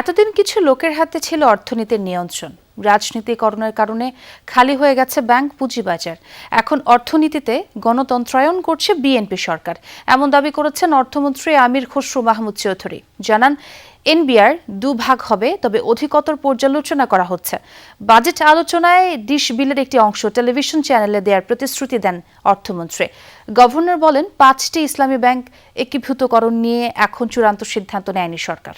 এতদিন কিছু লোকের হাতে ছিল অর্থনীতির নিয়ন্ত্রণ। রাজনীতিকরণের কারণে খালি হয়ে গেছে ব্যাংক পুঁজিবাজার। এখন অর্থনীতিতে গণতন্ত্রায়ন করছে বিএনপি সরকার, এমন দাবি করেছেন অর্থমন্ত্রী আমির খসরু মাহমুদ চৌধুরী। জানান, এনবিআর দুভাগ হবে, তবে অধিকতর পর্যালোচনা করা হচ্ছে। বাজেট আলোচনায় ডিশ বিলের একটি অংশ টেলিভিশন চ্যানেলে দেওয়ার প্রতিশ্রুতি দেন অর্থমন্ত্রী। গভর্নর বলেন, 5টি ইসলামী ব্যাংক একীভূতকরণ নিয়ে এখন চূড়ান্ত সিদ্ধান্ত নেয়নি সরকার।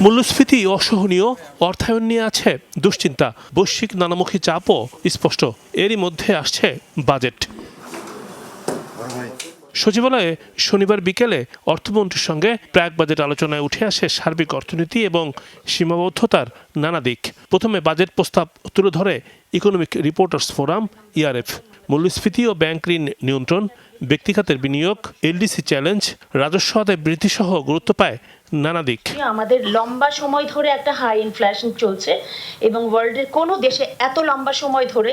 মূল্যস্ফীতি অসহনীয়, অর্থায়ন নিয়ে আছে দুশ্চিন্তা, বৈশ্বিক নানামুখী চাপও স্পষ্ট। এরই মধ্যে আসছে বাজেট। সচিবালয়ে শনিবার বিকেলে অর্থমন্ত্রীর সঙ্গে প্রাক বাজেট আলোচনায় উঠে আসে সার্বিক অর্থনীতি এবং সীমাবদ্ধতার নানা দিক। প্রথমে বাজেট প্রস্তাব তুলে ধরে ইকোনমিক রিপোর্টার্স ফোরাম ইআরএফ। মূল্যস্ফীতি ও ব্যাংক ঋণ নিয়ন্ত্রণ, ব্যক্তিখাতের বিনিয়োগ, এলডিসি চ্যালেঞ্জ, রাজস্ব আদায় বৃদ্ধি সহ গুরুত্ব পায় নানা দিক। আমাদের লম্বা সময় ধরে একটা হাই ইনফ্লেশন চলছে এবং ওয়ার্ল্ডের কোনো দেশে এত লম্বা সময় ধরে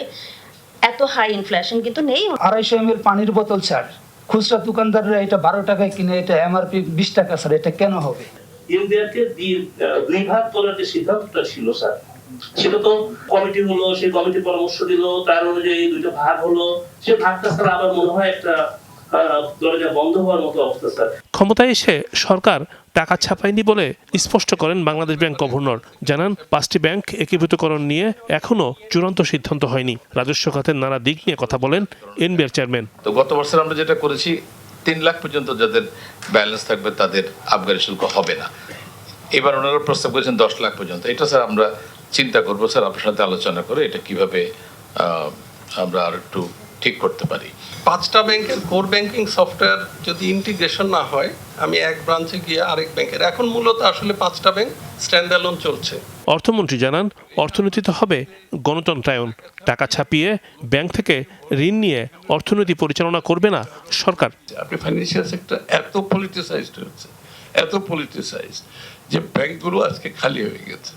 এত হাই ইনফ্লেশন কিন্তু নেই। 250 ml পানির বোতল ছাড় খুচরা দোকানদাররা এটা 12 টাকায় কিনে, এটা এমআরপি 20 টাকা, স্যার এটা কেন হবে? এনবিআরকে দুই ভাগ করার যে সিদ্ধান্তটা ছিল স্যার, সেটা তো কমিটি হলো, সেই কমিটি পরামর্শ দিল, তার অনুযায়ী দুটো ভাগ হলো। সে ভাগটা স্যার আবার মনে হয় একটা দরজা বন্ধ হওয়ার মতো অবস্থা স্যার। ক্ষমতায় এসে সরকার টাকা ছাপায়নি বলে স্পষ্ট করেন বাংলাদেশ ব্যাংক গভর্নর। জানান, 5টি ব্যাংক একীভূতকরণ নিয়ে এখনো চূড়ান্ত সিদ্ধান্ত হয়নি। রাজস্ব খাতের নানা দিক নিয়ে কথা বলেন এনবিআর চেয়ারম্যান। তো গত বছর আমরা যেটা করেছি, 3 লাখ পর্যন্ত যাদের ব্যালেন্স থাকবে তাদের আবগারি শুল্ক হবে না। এবার ওনারা প্রস্তাব করেছেন 10 লাখ পর্যন্ত। এটা স্যার আমরা চিন্তা করবো স্যার, আপনার সাথে আলোচনা করে এটা কিভাবে আমরা আর একটু ঠিক করতে পারি। 5টা ব্যাংকের কোর ব্যাংকিং সফটওয়্যার যদি ইন্টিগ্রেশন না হয়, আমি এক ব্রাঞ্চে গিয়ে আরেক ব্যাংকের, এখন মূলত আসলে 5টা ব্যাংক স্ট্যান্ডঅ্যালোন চলছে। অর্থমন্ত্রী জানান, অর্থনীতিতে হবে গণতন্ত্রায়ন। টাকা ছাপিয়ে ব্যাংক থেকে ঋণ নিয়ে অর্থনীতি পরিচালনা করবে না সরকার। আপনি ফাইন্যান্সিয়াল সেক্টর এত পলিটিসাইজড হয়েছে, এত পলিটিসাইজড যে ব্যাংকগুলো আজকে খালি হয়ে গেছে।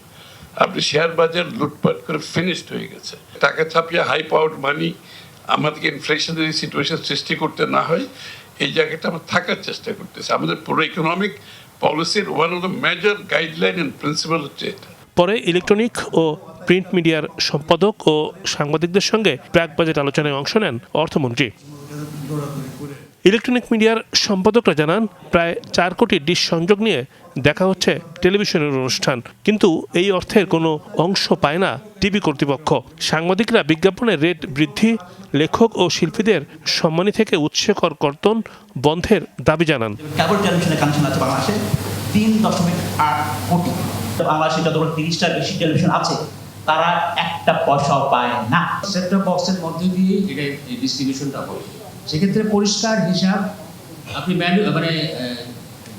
আপনি শেয়ার বাজার লুটপাট করে ফিনিশড হয়ে গেছে। টাকা ছাপিয়ে হাই পাওয়ার্ড মানি আমাদেরকে ইনফ্লেশনারি সিচুয়েশন সৃষ্টি করতে না হয়, এই জায়গাটা আমরা থাকার চেষ্টা করতেছি। আমাদের পুরো ইকোনমিক পলিসির one of the major guideline and principle হচ্ছে এটা। পরে ইলেকট্রনিক ও প্রিন্ট মিডিয়ার সম্পাদক ও সাংবাদিকদের সঙ্গে প্রাক বাজেট আলোচনায় অংশ নেন অর্থমন্ত্রী। ইলেকট্রনিক মিডিয়ার সম্পাদকরা জানান, প্রায় 4 কোটি ডিশ সংযোগ নিয়ে দেখা হচ্ছে টেলিভিশনের অনুষ্ঠান, কিন্তু এই অর্থের কোনো অংশ পায় না টিভি কর্তৃপক্ষ। সাংবাদিকরা বিজ্ঞাপনের রেট বৃদ্ধি, লেখক ও শিল্পীদের সম্মানী থেকে উৎসে কর্তন বন্ধের দাবি জানান। কেবল টেলিভিশনের কানেকশন আছে বাংলাদেশে 3.8 কোটি। বাংলাদেশে যত 30টার বেশি টেলিভিশন আছে, তারা একটা পয়সাও পায় না। সেটটপ বক্সের মধ্যে দিয়ে এটা ডিস্ট্রিবিউশনটা হয়। সেক্ষেত্রে পরিষ্কার হিসাব আপনি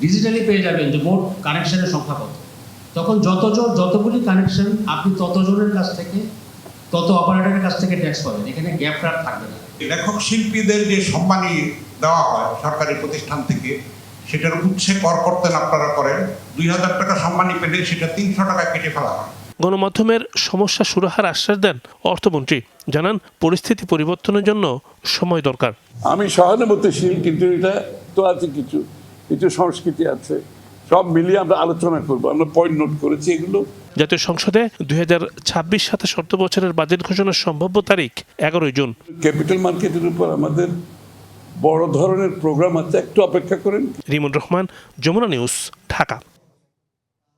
ডিজিটালি পেয়ে যাবেন যে মোট কানেকশনের সংখ্যা কত। তখন যতগুলি কানেকশন আপনি ততজনের কাছ থেকে, তত অপারেটরের কাছ থেকে ট্যাক্স পাবেন। এখানে গ্যাপটা থাকবে না। লেখক শিল্পীদের যে সম্মানী দেওয়া হয় সরকারি প্রতিষ্ঠান থেকে, সেটার উৎসে কর করতেন আপনারা করেন। 2000 টাকা সম্মানী পেলে সেটা 300 টাকা কেটে ফেলা হয়। গণমাধ্যমের সমস্যা সুরাহার আশ্বাস দেন অর্থমন্ত্রী। জানান, পরিস্থিতি পরিবর্তনের জন্য সময় দরকার। আমি সহানুভূতিশীল, কিন্তু এটা তো আছে কিছু সংস্কৃতি আছে, সব মিলিয়ে আমরা আলোচনা করবো। আমরা পয়েন্ট নোট করেছি এগুলো। জাতীয় সংসদে 2026-27 অর্থ বছরের বাজেট ঘোষণার সম্ভাব্য তারিখ 11 জুন। ক্যাপিটাল মার্কেটের উপর আমাদের বড় ধরনের প্রোগ্রাম আছে, একটু অপেক্ষা করেন। রিমন রহমান, যমুনা নিউজ, ঢাকা।